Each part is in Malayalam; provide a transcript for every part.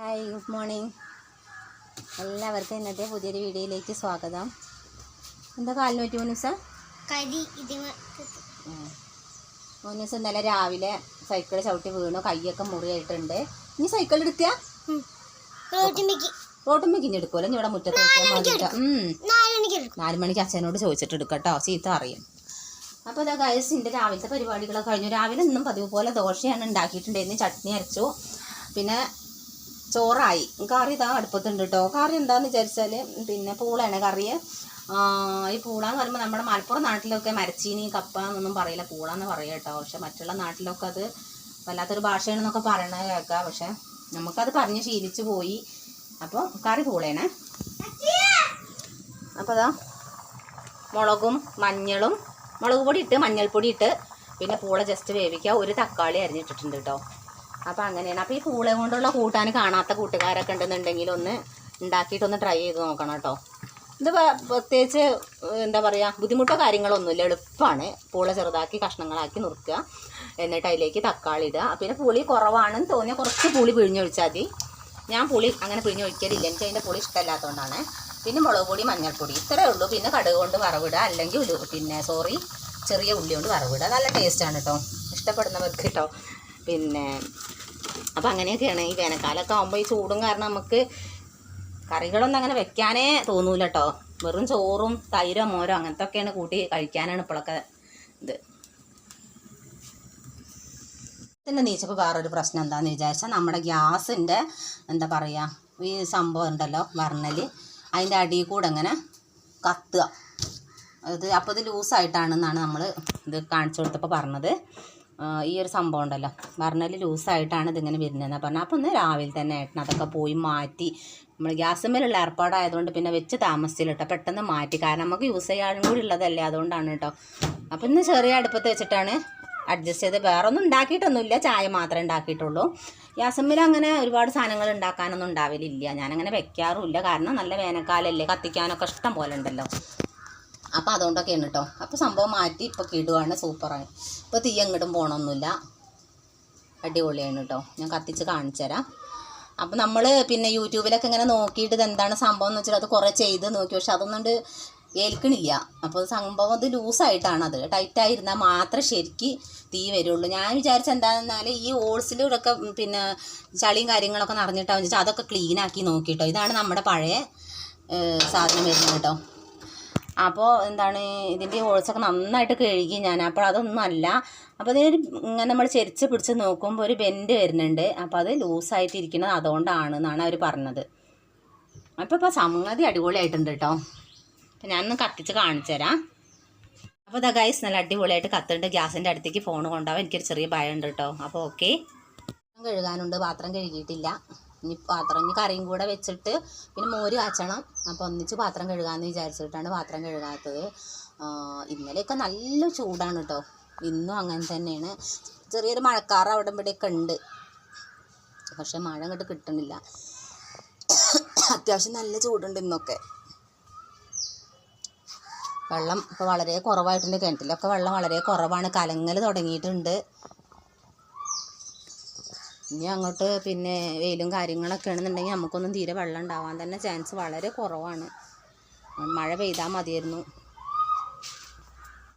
Hi, good morning. എല്ലാവർക്കും ഇന്നത്തെ പുതിയൊരു വീഡിയോയിലേക്ക് സ്വാഗതം. എന്താ കാലിന് പറ്റി മോനൂസ? മോനൂസ് ഇന്നലെ രാവിലെ സൈക്കിൾ ചവിട്ടി വീണു, കൈയൊക്കെ മുറിയായിട്ടുണ്ട്. ഇനി സൈക്കിൾ എടുക്കുക റോട്ടുമ്മക്ക് ഇനി എടുക്കുമല്ലോ, ഇനി ഇവിടെ മുറ്റത്ത് നോക്കിയാൽ മതി. 4 മണിക്ക് അച്ഛനോട് ചോദിച്ചിട്ട് എടുക്കട്ടോ, ചീത്ത അറിയും. അപ്പോൾ അതാ ഗൈസ്, എൻ്റെ രാവിലത്തെ പരിപാടികളൊക്കെ കഴിഞ്ഞു. രാവിലെ ഇന്നും പതിവ് പോലെ ദോശയാണ് ഉണ്ടാക്കിയിട്ടുണ്ടായിരുന്നു, ചട്നി അരച്ചു, പിന്നെ ചോറായി. കറി ഇതാ അടുപ്പത്തുണ്ട് കേട്ടോ. കറി എന്താണെന്ന് വിചാരിച്ചാൽ പിന്നെ പൂളയാണ് കറി. ഈ പൂളാന്ന് പറയുമ്പോൾ നമ്മുടെ മലപ്പുറം നാട്ടിലൊക്കെ മരച്ചീനി കപ്പ എന്നൊന്നും പറയില്ല, പൂളാന്ന് പറയുക കേട്ടോ. പക്ഷെ മറ്റുള്ള നാട്ടിലൊക്കെ അത് വല്ലാത്തൊരു ഭാഷയാണെന്നൊക്കെ പറയണത് കേൾക്കാം. പക്ഷെ നമുക്കത് പറഞ്ഞ് ശീലിച്ചു പോയി. അപ്പോൾ കറി പൂളയാണ്. അപ്പോൾ അതാ മുളകും മഞ്ഞളും, മുളക് പൊടി ഇട്ട് മഞ്ഞൾപ്പൊടി ഇട്ട് പിന്നെ പൂള ജസ്റ്റ് വേവിക്കുക. ഒരു തക്കാളി അരിഞ്ഞിട്ടിട്ടുണ്ട് കേട്ടോ. അപ്പോൾ അങ്ങനെയാണ്. അപ്പോൾ ഈ പൂള കൊണ്ടുള്ള കൂട്ടാൻ കാണാത്ത കൂട്ടുകാരൊക്കെ ഉണ്ടെന്നുണ്ടെങ്കിൽ ഒന്ന് ഉണ്ടാക്കിയിട്ടൊന്ന് ട്രൈ ചെയ്ത് നോക്കണം കേട്ടോ. ഇത് പ്രത്യേകിച്ച് എന്താ പറയുക, ബുദ്ധിമുട്ടോ കാര്യങ്ങളൊന്നുമില്ല, എളുപ്പമാണ്. പൂള ചെറുതാക്കി കഷ്ണങ്ങളാക്കി നുറുക്കുക, എന്നിട്ട് അതിലേക്ക് തക്കാളി ഇടുക. പിന്നെ പുളി കുറവാണെന്ന് തോന്നിയാൽ കുറച്ച് പുളി പിഴിഞ്ഞൊഴിച്ചാൽ മതി. ഞാൻ പുളി അങ്ങനെ പിഴിഞ്ഞൊഴിക്കലില്ല, എനിക്ക് അതിൻ്റെ പുളി ഇഷ്ടമല്ലാത്തതുകൊണ്ടാണ്. പിന്നെ മുളക് പൊടി മഞ്ഞൾപ്പൊടി ഇത്രയേ ഉള്ളൂ. പിന്നെ കടുക് കൊണ്ട് വറവിടുക, അല്ലെങ്കിൽ ചെറിയ ഉള്ളി കൊണ്ട് വറവിടുക. നല്ല ടേസ്റ്റാണ് കേട്ടോ, ഇഷ്ടപ്പെടുന്നവർക്ക് കേട്ടോ. പിന്നെ അപ്പം അങ്ങനെയൊക്കെയാണ്. ഈ വേനൽക്കാലമൊക്കെ ആകുമ്പോൾ ഈ ചൂടും കാരണം നമുക്ക് കറികളൊന്നും അങ്ങനെ വെക്കാനേ തോന്നൂല കേട്ടോ. വെറും ചോറും തൈരോ മോരോ അങ്ങനത്തെ ഒക്കെയാണ് കൂട്ടി കഴിക്കാനാണ് ഇപ്പോഴൊക്കെ ഇത്. പിന്നെ നീച്ചപ്പോൾ വേറൊരു പ്രശ്നം എന്താണെന്ന് വിചാരിച്ചാൽ, നമ്മുടെ ഗ്യാസിൻ്റെ എന്താ പറയുക, ഈ സംഭവം ഉണ്ടല്ലോ ബർണൽ, അതിൻ്റെ അടിയിൽ കൂടെ അങ്ങനെ കത്തുക. അപ്പോൾ ഇത് ലൂസായിട്ടാണെന്നാണ് നമ്മൾ ഇത് കാണിച്ചു കൊടുത്തപ്പോൾ പറഞ്ഞത്. ഈ ഒരു സംഭവം ഉണ്ടല്ലോ ബർണൽ ലൂസായിട്ടാണ് ഇതിങ്ങനെ വരുന്നതെന്നാണ് പറഞ്ഞത്. അപ്പോൾ ഒന്ന് രാവിലെ തന്നെ ഏട്ടൻ അതൊക്കെ പോയി മാറ്റി. നമ്മൾ ഗ്യാസുമ്മേലുള്ള ഏർപ്പാടായതുകൊണ്ട് പിന്നെ വെച്ച് താമസിച്ചില്ല കേട്ടോ, പെട്ടെന്ന് മാറ്റി. കാരണം നമുക്ക് യൂസ് ചെയ്യാനും കൂടി ഉള്ളതല്ലേ, അതുകൊണ്ടാണ് കേട്ടോ. അപ്പോൾ ഇന്ന് ചെറിയ അടുപ്പത്ത് വെച്ചിട്ടാണ് അഡ്ജസ്റ്റ് ചെയ്ത്. വേറെ ഒന്നും ഉണ്ടാക്കിയിട്ടൊന്നുമില്ല, ചായ മാത്രമേ ഉണ്ടാക്കിയിട്ടുള്ളൂ. ഗ്യാസുമ്മേൽ അങ്ങനെ ഒരുപാട് സാധനങ്ങൾ ഉണ്ടാക്കാനൊന്നും ഉണ്ടാവില്ല, ഞാനങ്ങനെ വെക്കാറുമില്ല. കാരണം നല്ല വേനൽക്കാലമല്ലേ, കത്തിക്കാനൊക്കെ ഇഷ്ടം പോലെ ഉണ്ടല്ലോ. അപ്പോൾ അതുകൊണ്ടൊക്കെയാണ് കേട്ടോ. അപ്പോൾ സംഭവം മാറ്റി ഇപ്പോൾ കിടുവാണ്, സൂപ്പറാണ്. ഇപ്പോൾ തീ എങ്ങോട്ടും പോകണമൊന്നുമില്ല, അടിപൊളിയാണ് കേട്ടോ. ഞാൻ കത്തിച്ച് കാണിച്ചു തരാം. അപ്പോൾ നമ്മൾ പിന്നെ യൂട്യൂബിലൊക്കെ ഇങ്ങനെ നോക്കിയിട്ട് ഇതെന്താണ് സംഭവം എന്ന് വെച്ചാൽ അത് കുറേ ചെയ്ത് നോക്കി, പക്ഷെ അതൊന്നും ഏൽക്കണില്ല. അപ്പോൾ സംഭവം അത് ലൂസായിട്ടാണ്, അത് ടൈറ്റായിരുന്നാൽ മാത്രമേ ശരിക്ക് തീ വരുള്ളൂ. ഞാൻ വിചാരിച്ച എന്താണെന്നാൽ ഈ ഓൾസിലൂടെയൊക്കെ പിന്നെ ചളിയും കാര്യങ്ങളൊക്കെ നിറഞ്ഞിട്ടാന്ന് വെച്ചാൽ അതൊക്കെ ക്ലീനാക്കി നോക്കിയിട്ടോ. ഇതാണ് നമ്മുടെ പഴയ സാധനം വരുന്നത് കേട്ടോ. അപ്പോൾ എന്താണ് ഇതിൻ്റെ ഹോൾസൊക്കെ നന്നായിട്ട് കഴുകി ഞാൻ. അപ്പോൾ അതൊന്നും അല്ല. അപ്പോൾ ഇതിനൊരു ഇങ്ങനെ നമ്മൾ ചെരിച്ച് പിടിച്ച് നോക്കുമ്പോൾ ഒരു ബെൻഡ് വരുന്നുണ്ട്. അപ്പോൾ അത് ലൂസായിട്ടിരിക്കുന്നത് അതുകൊണ്ടാണെന്നാണ് അവർ പറഞ്ഞത്. അപ്പോൾ സംഗതി അടിപൊളിയായിട്ടുണ്ട് കേട്ടോ. അപ്പോൾ ഞാനൊന്ന് കത്തിച്ച് കാണിച്ചു തരാം. അപ്പോൾ ഇതാ ഗൈസ്, നല്ല അടിപൊളിയായിട്ട് കത്തുന്നുണ്ട്. ഗ്യാസിൻ്റെ അടുത്തേക്ക് ഫോൺ കൊണ്ടുപോകാൻ എനിക്കൊരു ചെറിയ ഭയമുണ്ട് കേട്ടോ. അപ്പോൾ ഓക്കെ, കഴുകാനുണ്ട്, പാത്രം കഴുകിയിട്ടില്ല. ഇനി കറിയും കൂടെ വെച്ചിട്ട് പിന്നെ മോര് കാച്ചണം. അപ്പോൾ ഒന്നിച്ച് പാത്രം കഴുകാമെന്ന് വിചാരിച്ചിട്ടാണ് പാത്രം കഴുകാത്തത്. ഇന്നലെയൊക്കെ നല്ല ചൂടാണ് കേട്ടോ, ഇന്നും അങ്ങനെ തന്നെയാണ്. ചെറിയൊരു മഴക്കാറ് അവിടെ ഇവിടെയൊക്കെ ഉണ്ട്, പക്ഷെ മഴ അങ്ങോട്ട് കിട്ടണില്ല. അത്യാവശ്യം നല്ല ചൂടുണ്ട് ഇന്നൊക്കെ. വെള്ളം ഇപ്പോൾ വളരെ കുറവായിട്ടുണ്ട്, കിണറ്റിലൊക്കെ വെള്ളം വളരെ കുറവാണ്, കലങ്ങൽ തുടങ്ങിയിട്ടുണ്ട്. ഇനി അങ്ങോട്ട് പിന്നെ വെയിലും കാര്യങ്ങളൊക്കെ ആണെന്നുണ്ടെങ്കിൽ നമുക്കൊന്നും തീരെ വെള്ളം ഉണ്ടാവാൻ തന്നെ ചാൻസ് വളരെ കുറവാണ്. മഴ പെയ്താൽ മതിയായിരുന്നു.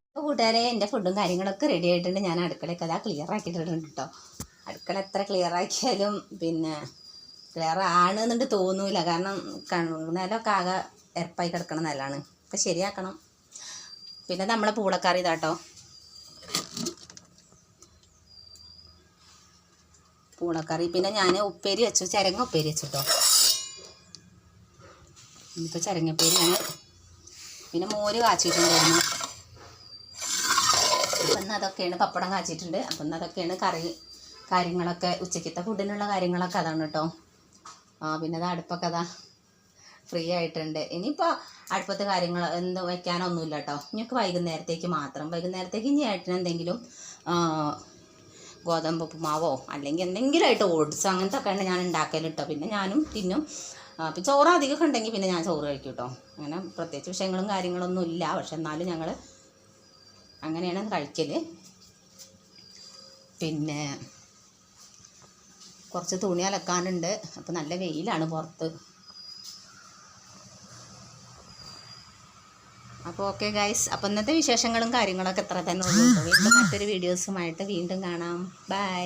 അപ്പോൾ കൂട്ടുകാരെ, എൻ്റെ ഫുഡും കാര്യങ്ങളൊക്കെ റെഡി ആയിട്ടുണ്ട്. ഞാൻ അടുക്കളയൊക്കെ അതാ ക്ലിയർ ആക്കിയിട്ടുണ്ട് കേട്ടോ. അടുക്കള എത്ര ക്ലിയർ ആക്കിയാലും പിന്നെ ക്ലിയർ ആണെന്നുണ്ട് തോന്നൂല. കാരണം നിലമൊക്കെ ആകെ എരപ്പായി കിടക്കണ നിലമാണ്, ഒക്കെ ശരിയാക്കണം. പിന്നെ നമ്മളെ പൂളക്കറി ഇതാട്ടോ, പൂളക്കറി. പിന്നെ ഞാൻ ഉപ്പേരി വെച്ചു, ചരങ്ങ ഉപ്പേരി വെച്ചു കേട്ടോ. ഇന്നിപ്പോൾ ചരങ്ങപ്പേരിയാണ്. പിന്നെ മോര് കാച്ചിട്ടുണ്ടായിരുന്നു. അപ്പം ഇന്ന് അതൊക്കെയാണ്, പപ്പടം കാച്ചിട്ടുണ്ട്. അപ്പം ഇന്ന് അതൊക്കെയാണ് കറി കാര്യങ്ങളൊക്കെ, ഉച്ചക്കത്തെ ഫുഡിനുള്ള കാര്യങ്ങളൊക്കെ അതാണ് കേട്ടോ. പിന്നെ അത് അടുപ്പൊക്കെ അതാ ഫ്രീ ആയിട്ടുണ്ട്. ഇനിയിപ്പോൾ അടുപ്പത്ത് കാര്യങ്ങൾ വയ്ക്കാനൊന്നുമില്ല കേട്ടോ. ഇനിയൊക്കെ വൈകുന്നേരത്തേക്ക് മാത്രം. വൈകുന്നേരത്തേക്ക് ഇനി ഏട്ടന് എന്തെങ്കിലും ഗോതമ്പ് ഉപ്പുമാവോ അല്ലെങ്കിൽ എന്തെങ്കിലുമായിട്ട് ഓട്സ് അങ്ങനത്തെ ഒക്കെയാണ് ഞാൻ ഉണ്ടാക്കൽ കേട്ടോ. പിന്നെ ഞാനും തിന്നും. പിന്നെ ചോറ് അധികമൊക്കെ ഉണ്ടെങ്കിൽ പിന്നെ ഞാൻ ചോറ് കഴിക്കും കേട്ടോ. അങ്ങനെ പ്രത്യേകിച്ച് വിഷയങ്ങളും കാര്യങ്ങളൊന്നും ഇല്ല, പക്ഷെ എന്നാലും ഞങ്ങൾ അങ്ങനെയാണ് കഴിക്കൽ. പിന്നെ കുറച്ച് തുണി അലക്കാനുണ്ട്. അപ്പോൾ നല്ല വെയിലാണ് പുറത്ത്. അപ്പോൾ ഓക്കെ ഗൈസ്, അപ്പോൾ ഇന്നത്തെ വിശേഷങ്ങളും കാര്യങ്ങളൊക്കെ ഇത്ര തന്നെ ഉള്ളൂ. വീണ്ടും മറ്റൊരു വീഡിയോസുമായിട്ട് വീണ്ടും കാണാം. ബൈ.